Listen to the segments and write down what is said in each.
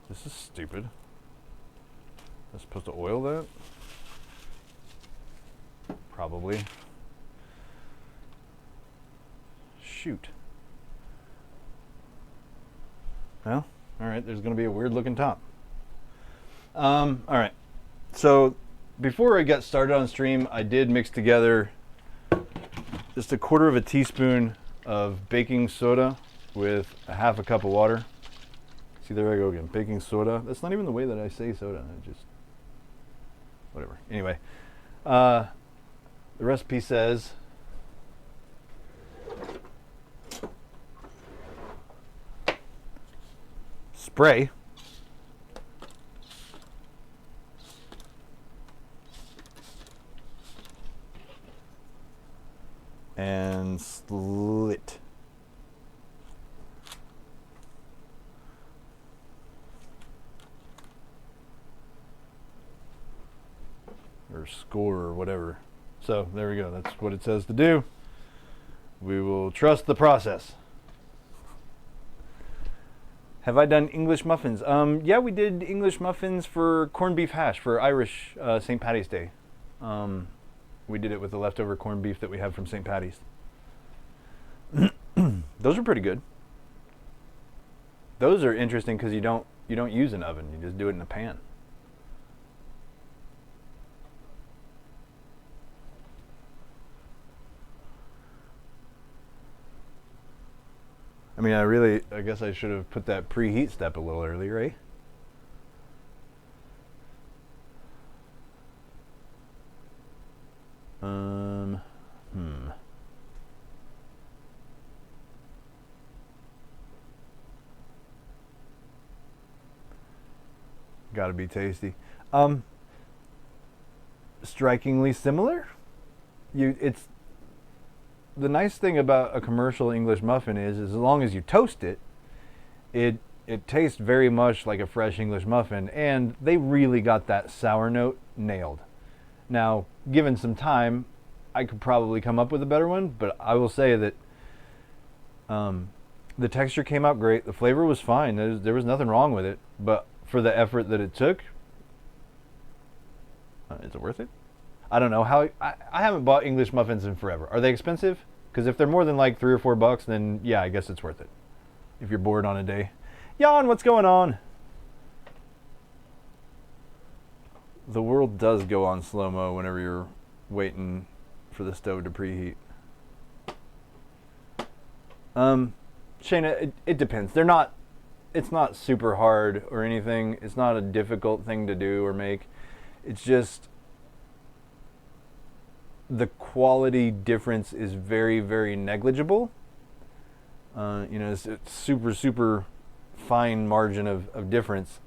This is stupid. I'm supposed to oil that? Probably. Shoot. Well, alright, there's going to be a weird looking top. Alright, so before I got started on stream, I did mix together just a quarter of a teaspoon of baking soda with a half a cup of water. See, there I go again, baking soda. That's not even the way that I say soda, I just, whatever. Anyway, the recipe says spray and slit. Or score or whatever. So there we go. That's what it says to do. We will trust the process. Have I done English muffins? Yeah, we did English muffins for corned beef hash for Irish St. Paddy's Day. We did it with the leftover corned beef that we have from St. Paddy's. Those are pretty good. Those are interesting because you don't use an oven. You just do it in a pan. I mean, I guess I should have put that preheat step a little earlier, right? Gotta be tasty. Strikingly similar. It's the nice thing about a commercial English muffin is as long as you toast it, it tastes very much like a fresh English muffin, and they really got that sour note nailed. Now, given some time, I could probably come up with a better one, but I will say that the texture came out great. The flavor was fine. There was nothing wrong with it, but for the effort that it took, is it worth it? I don't know how. I haven't bought English muffins in forever. Are they expensive? Because if they're more than like $3 or $4, then yeah, I guess it's worth it. If you're bored on a day. Jan, what's going on? The world does go on slow-mo whenever you're waiting for the stove to preheat. Shayna, it depends. It's not super hard or anything. It's not a difficult thing to do or make. It's just the quality difference is very, very negligible. It's super fine margin of difference.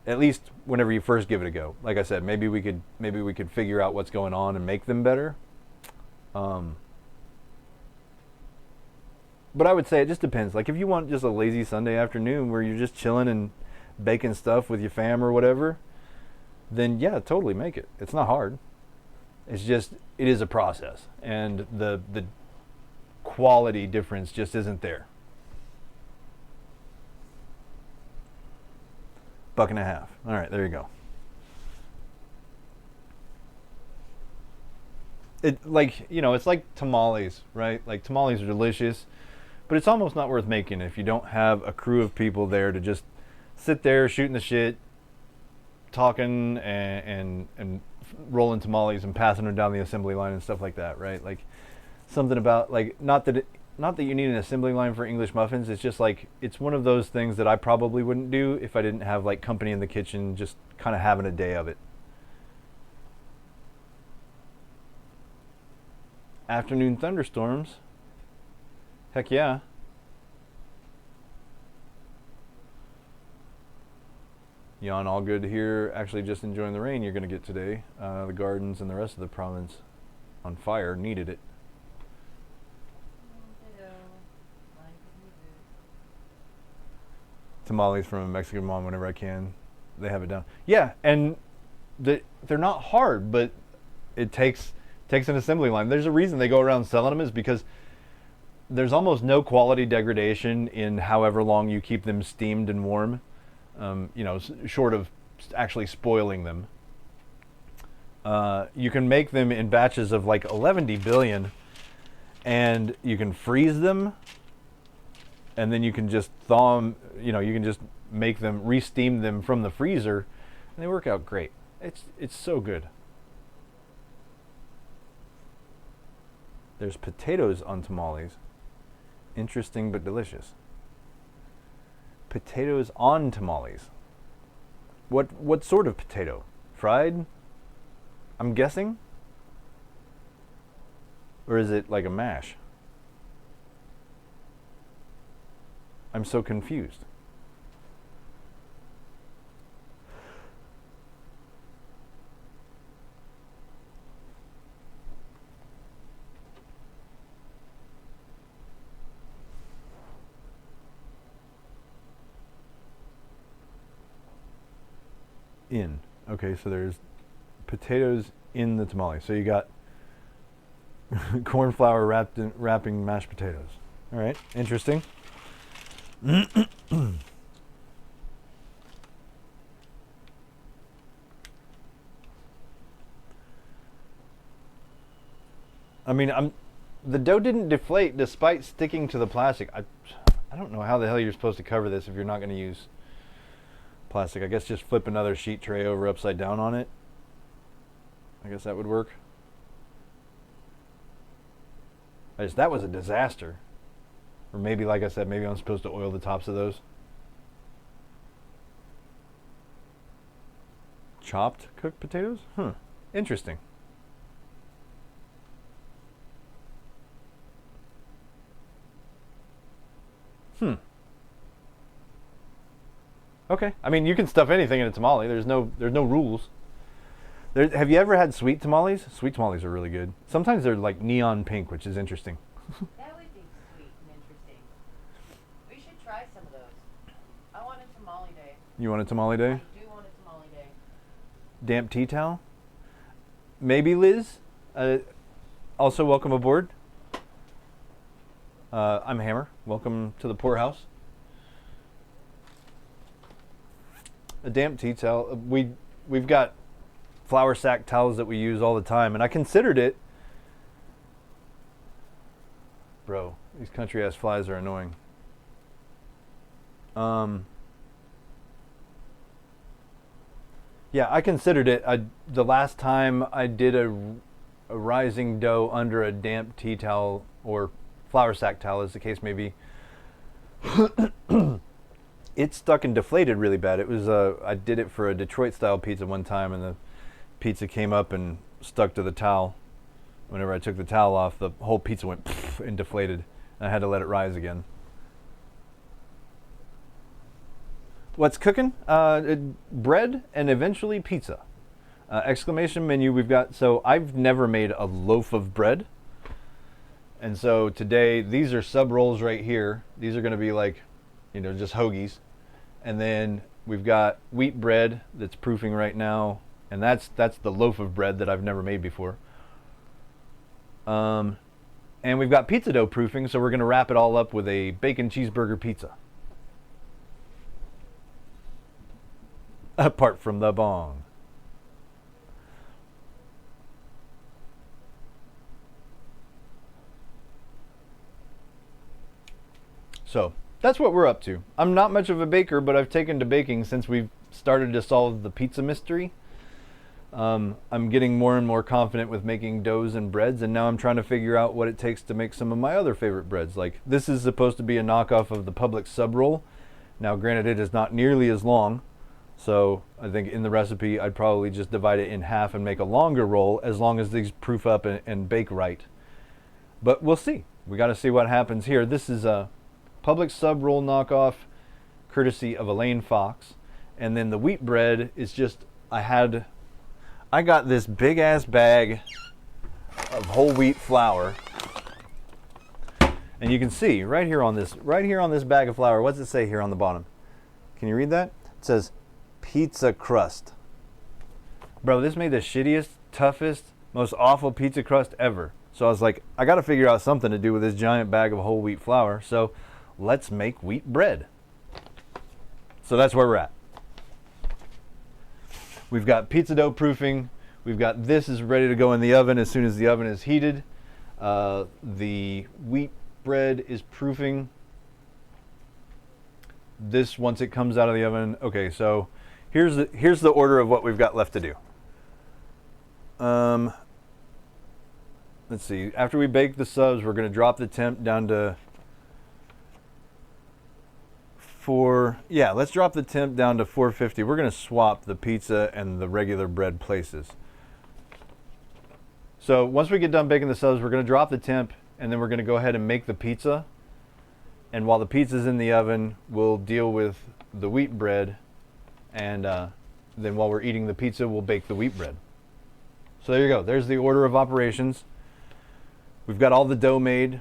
At least whenever you first give it a go. Like I said, maybe we could figure out what's going on and make them better. But I would say it just depends. Like if you want just a lazy Sunday afternoon where you're just chilling and baking stuff with your fam or whatever, then yeah, totally make it. It's not hard. It's just, it is a process, and the quality difference just isn't there. $1.50. All right, there you go. It's like tamales, right? Like tamales are delicious, but it's almost not worth making if you don't have a crew of people there to just sit there shooting the shit, talking and rolling tamales and passing them down the assembly line and stuff like that, right? Like something about like not that you need an assembly line for English muffins. It's just like it's one of those things that I probably wouldn't do if I didn't have like company in the kitchen, just kind of having a day of it. Afternoon thunderstorms. Heck yeah. Jan, all good here. Actually, just enjoying the rain you're going to get today. The gardens and the rest of the province on fire needed it. Tamales from a Mexican mom whenever I can. They have it down. Yeah, and they're not hard, but it takes an assembly line. There's a reason they go around selling them, is because there's almost no quality degradation in however long you keep them steamed and warm. you know, short of actually spoiling them. You can make them in batches of like 11 billion, and you can freeze them, and then you can just thaw them. You know, you can just make them, re-steam them from the freezer, and they work out great. It's so good. There's potatoes on tamales. Interesting but delicious. Potatoes on tamales. What sort of potato? Fried? I'm guessing? Or is it like a mash? I'm so confused. In. Okay, so there's potatoes in the tamale. So you got corn flour wrapping mashed potatoes. All right, interesting. I mean, the dough didn't deflate despite sticking to the plastic. I don't know how the hell you're supposed to cover this if you're not going to use plastic. I guess just flip another sheet tray over upside down on it. I guess that would work. That was a disaster. Or maybe, like I said, maybe I'm supposed to oil the tops of those. Chopped cooked potatoes? Interesting. Okay. I mean, you can stuff anything in a tamale. There's no rules. Have you ever had sweet tamales? Sweet tamales are really good. Sometimes they're like neon pink, which is interesting. That would be sweet and interesting. We should try some of those. I want a tamale day. You want a tamale day? I do want a tamale day. Damp tea towel? Maybe Liz. Also, welcome aboard. I'm Hammer. Welcome to the poorhouse. A damp tea towel. We've got flour sack towels that we use all the time, and I considered it. Bro, these country ass flies are annoying. Yeah, I considered it. The last time I did a rising dough under a damp tea towel, or flour sack towel as the case may be, it stuck and deflated really bad. It was I did it for a Detroit style pizza one time, and the pizza came up and stuck to the towel. Whenever I took the towel off, the whole pizza went and deflated, and I had to let it rise again. What's cooking? Bread and eventually pizza. Exclamation menu. We've got, so I've never made a loaf of bread, and so today these are sub rolls right here. These are going to be like, you know, just hoagies. And then we've got wheat bread that's proofing right now, and that's the loaf of bread that I've never made before. And we've got pizza dough proofing, so we're going to wrap it all up with a bacon cheeseburger pizza. Apart from the bong. So that's what we're up to. I'm not much of a baker, but I've taken to baking since we've started to solve the pizza mystery. I'm getting more and more confident with making doughs and breads, and now I'm trying to figure out what it takes to make some of my other favorite breads. Like, this is supposed to be a knockoff of the Publix sub roll. Now, granted, it is not nearly as long, so I think in the recipe I'd probably just divide it in half and make a longer roll, as long as these proof up and bake right. But we'll see. We got to see what happens here. This is a Publix sub roll knockoff, courtesy of Elaine Fox. And then the wheat bread is just, I got this big ass bag of whole wheat flour, and you can see right here on this bag of flour, what's it say here on the bottom? Can you read that? It says pizza crust. Bro, this made the shittiest, toughest, most awful pizza crust ever. So I was like, I got to figure out something to do with this giant bag of whole wheat flour. So let's make wheat bread. So that's where we're at. We've got pizza dough proofing. We've got this is ready to go in the oven as soon as the oven is heated. The wheat bread is proofing. This once it comes out of the oven. Okay, so here's the order of what we've got left to do. Let's see. After we bake the subs, we're going to drop the temp down to let's drop the temp down to 450. We're going to swap the pizza and the regular bread places. So once we get done baking the subs, we're going to drop the temp, and then we're going to go ahead and make the pizza. And while the pizza's in the oven, we'll deal with the wheat bread, and then while we're eating the pizza, we'll bake the wheat bread. So there you go. There's the order of operations. We've got all the dough made,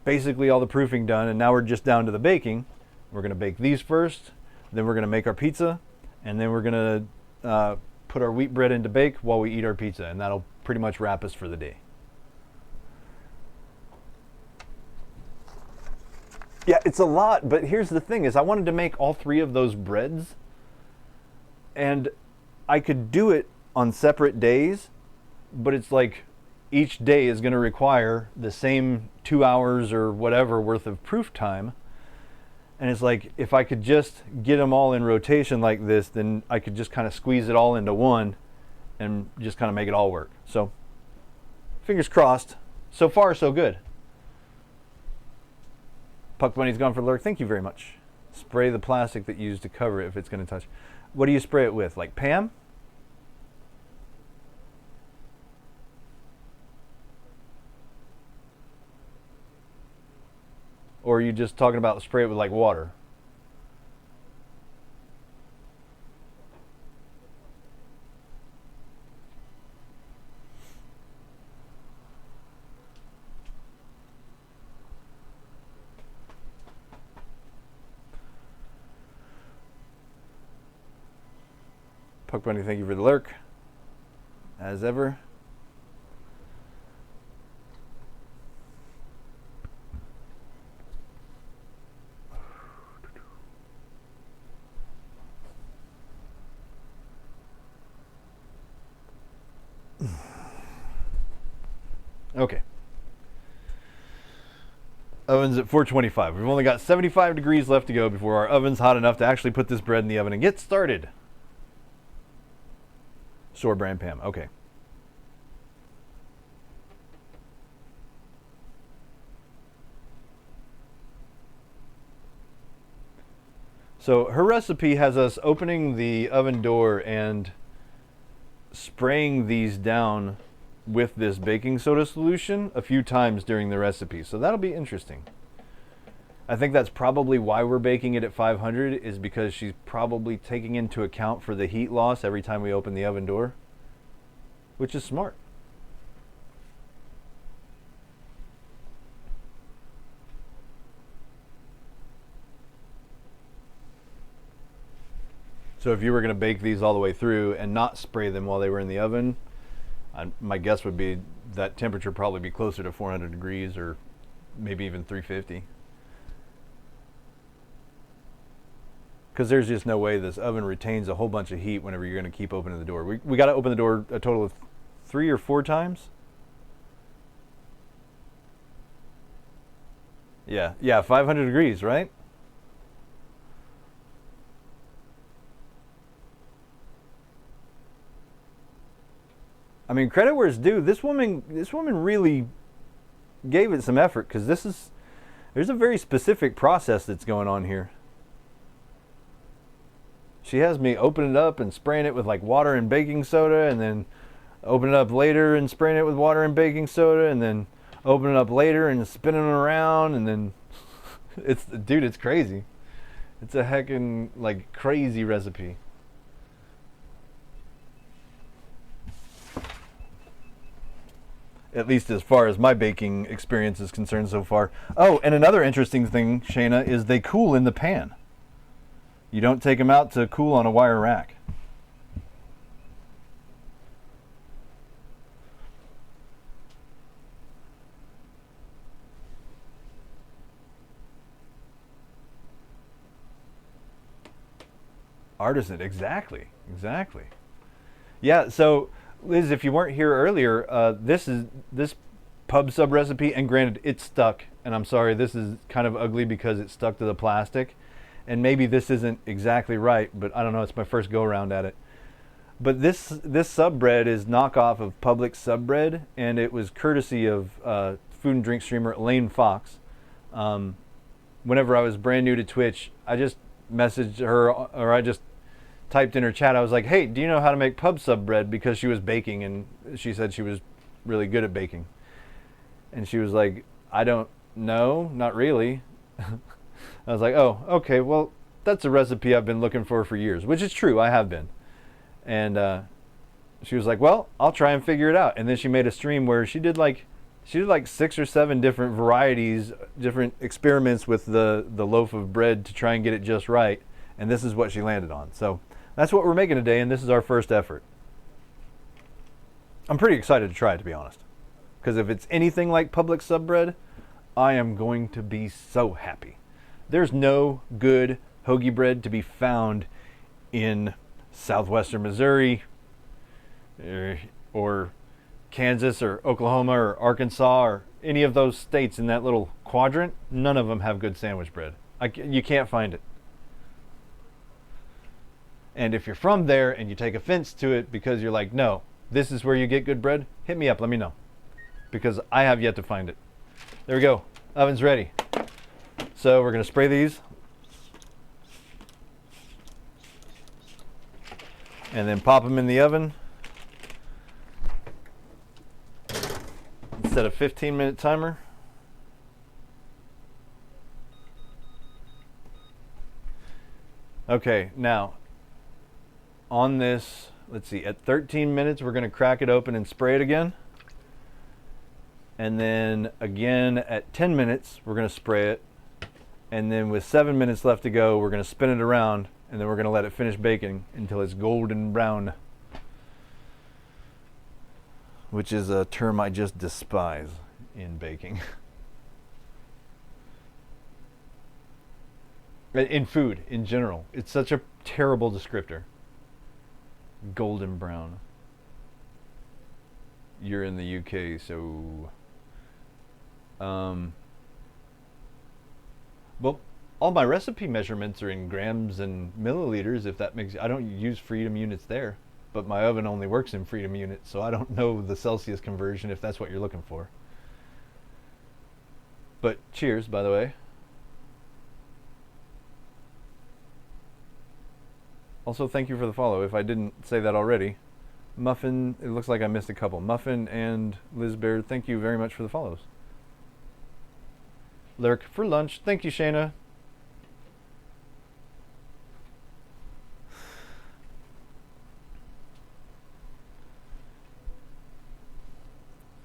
basically all the proofing done, and now we're just down to the baking. We're going to bake these first, then we're going to make our pizza, and then we're going to put our wheat bread into bake while we eat our pizza, and that'll pretty much wrap us for the day. Yeah, it's a lot, but here's the thing is I wanted to make all three of those breads, and I could do it on separate days, but it's like each day is going to require the same 2 hours or whatever worth of proof time. And it's like, if I could just get them all in rotation like this, then I could just kind of squeeze it all into one and just kind of make it all work. So, fingers crossed. So far, so good. Puck Bunny's gone for lurk. Thank you very much. Spray the plastic that you use to cover it if it's going to touch. What do you spray it with? Like Pam? Or are you just talking about spray it with like water? Puck Bunny, thank you for the lurk. As ever. Okay. Oven's at 425. We've only got 75 degrees left to go before our oven's hot enough to actually put this bread in the oven and get started. Store brand Pam. Okay. So her recipe has us opening the oven door and spraying these down with this baking soda solution a few times during the recipe. So that'll be interesting. I think that's probably why we're baking it at 500, is because she's probably taking into account for the heat loss every time we open the oven door, which is smart. So if you were going to bake these all the way through and not spray them while they were in the oven, my guess would be that temperature probably be closer to 400 degrees or maybe even 350. Because there's just no way this oven retains a whole bunch of heat whenever you're going to keep opening the door. We got to open the door a total of 3 or 4 times. Yeah, 500 degrees, right? I mean, credit where it's due. This woman really gave it some effort, because there's a very specific process that's going on here. She has me open it up and spraying it with like water and baking soda, and then open it up later and spraying it with water and baking soda, and then open it up later and spinning it around, and then it's crazy. It's a heckin' like crazy recipe. At least as far as my baking experience is concerned so far. Oh, and another interesting thing, Shayna, is they cool in the pan. You don't take them out to cool on a wire rack. Artisan, exactly. Yeah, so Liz, if you weren't here earlier, this pub sub recipe, and granted, it's stuck, and I'm sorry, this is kind of ugly because it's stuck to the plastic, and maybe this isn't exactly right, but I don't know. It's my first go around at it. But this sub bread is knockoff of Public sub bread, and it was courtesy of food and drink streamer Elaine Fox. Um, Whenever I was brand new to Twitch, I just messaged her, or I just typed in her chat. I was like, "Hey, do you know how to make pub sub bread?" Because she was baking, and she said she was really good at baking. And she was like, "I don't know, not really." I was like, "Oh, okay. Well, that's a recipe I've been looking for years," which is true. I have been. And she was like, "Well, I'll try and figure it out." And then she made a stream where she did like 6 or 7 different varieties, different experiments with the loaf of bread to try and get it just right. And this is what she landed on. So that's what we're making today, and this is our first effort. I'm pretty excited to try it, to be honest, because if it's anything like Public sub bread, I am going to be so happy. There's no good hoagie bread to be found in southwestern Missouri, or Kansas or Oklahoma or Arkansas or any of those states in that little quadrant. None of them have good sandwich bread. You can't find it. And if you're from there and you take offense to it because you're like, "No, this is where you get good bread," hit me up, let me know, because I have yet to find it. There we go. Oven's ready. So we're going to spray these and then pop them in the oven. Set a 15-minute timer. Okay, now on this, let's see, at 13 minutes, we're going to crack it open and spray it again. And then again at 10 minutes, we're going to spray it. And then with 7 minutes left to go, we're going to spin it around, and then we're going to let it finish baking until it's golden brown, which is a term I just despise in baking. In food, in general. It's such a terrible descriptor. Golden brown. You're in the UK, so... well, all my recipe measurements are in grams and milliliters, if that makes... I don't use freedom units there, but my oven only works in freedom units, so I don't know the Celsius conversion if that's what you're looking for. But cheers, by the way. Also, thank you for the follow, if I didn't say that already. Muffin, it looks like I missed a couple. Muffin and Liz Baird, thank you very much for the follows. Lurk for lunch, thank you, Shayna.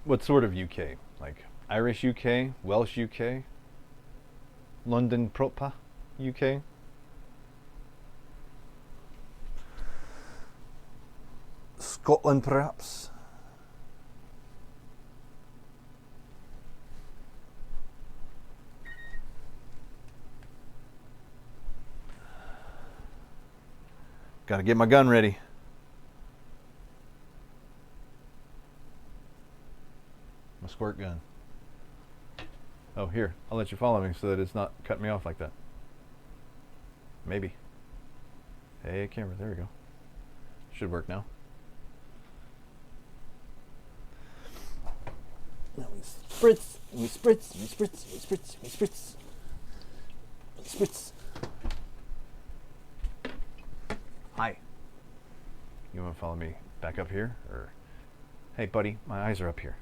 What sort of UK? Like Irish UK, Welsh UK, London proper UK? Scotland, perhaps? Gotta get my gun ready. My squirt gun. Oh, here. I'll let you follow me so that it's not cutting me off like that. Maybe. Hey, camera. There we go. Should work now. Now we spritz, and we spritz, and we spritz, and we spritz, and we spritz. And spritz. Hi. You want to follow me back up here? Or, hey, buddy, my eyes are up here.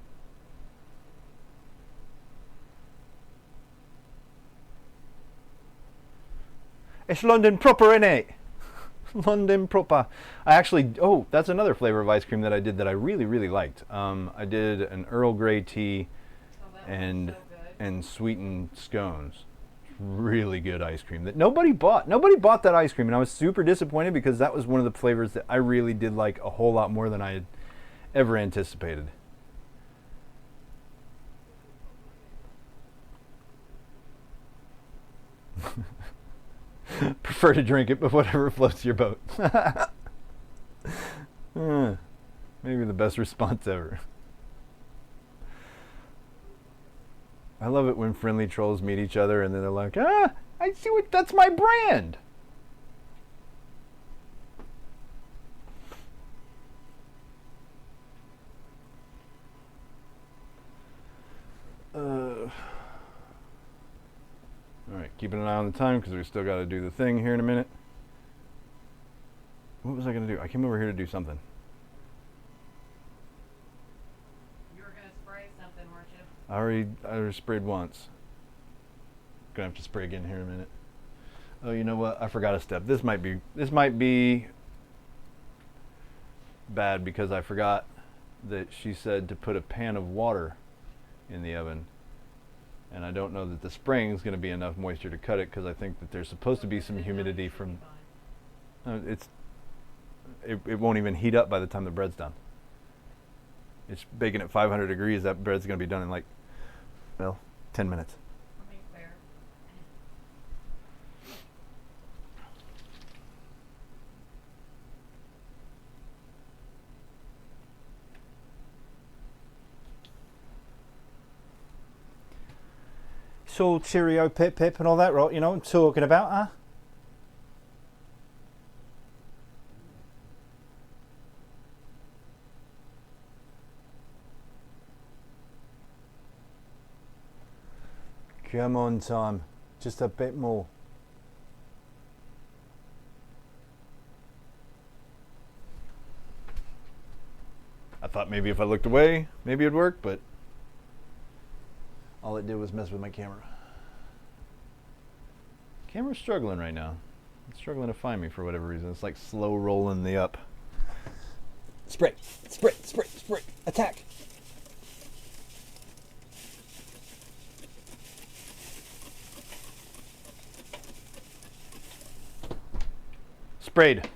It's London proper, innit? London proper. I actually, oh, that's another flavor of ice cream that I did that I really, really liked. I did an Earl Grey tea and sweetened scones. Really good ice cream that nobody bought. Nobody bought that ice cream, and I was super disappointed because that was one of the flavors that I really did like a whole lot more than I had ever anticipated. Prefer to drink it, but whatever floats your boat. Maybe the best response ever. I love it when friendly trolls meet each other and then they're like, I see what, that's my brand. Alright, keeping an eye on the time because we still got to do the thing here in a minute. What was I going to do? I came over here to do something. You were gonna spray something, weren't you? I already sprayed once. Gonna have to spray again here in a minute. Oh, you know what? I forgot a step. This might be bad because I forgot that she said to put a pan of water in the oven. And I don't know that the spraying is going to be enough moisture to cut it because I think that there's supposed to be some humidity from. It won't even heat up by the time the bread's done. It's baking at 500 degrees. That bread's going to be done in like, well, 10 minutes. Fair. So cheerio, pip pip, and all that, right? You know what I'm talking about, huh? Come on, time. Just a bit more. I thought maybe if I looked away, maybe it'd work, but all it did was mess with my camera. Camera's struggling right now. It's struggling to find me for whatever reason. It's like slow rolling the up. Spray, spray, spray, spray. Attack. Sprayed.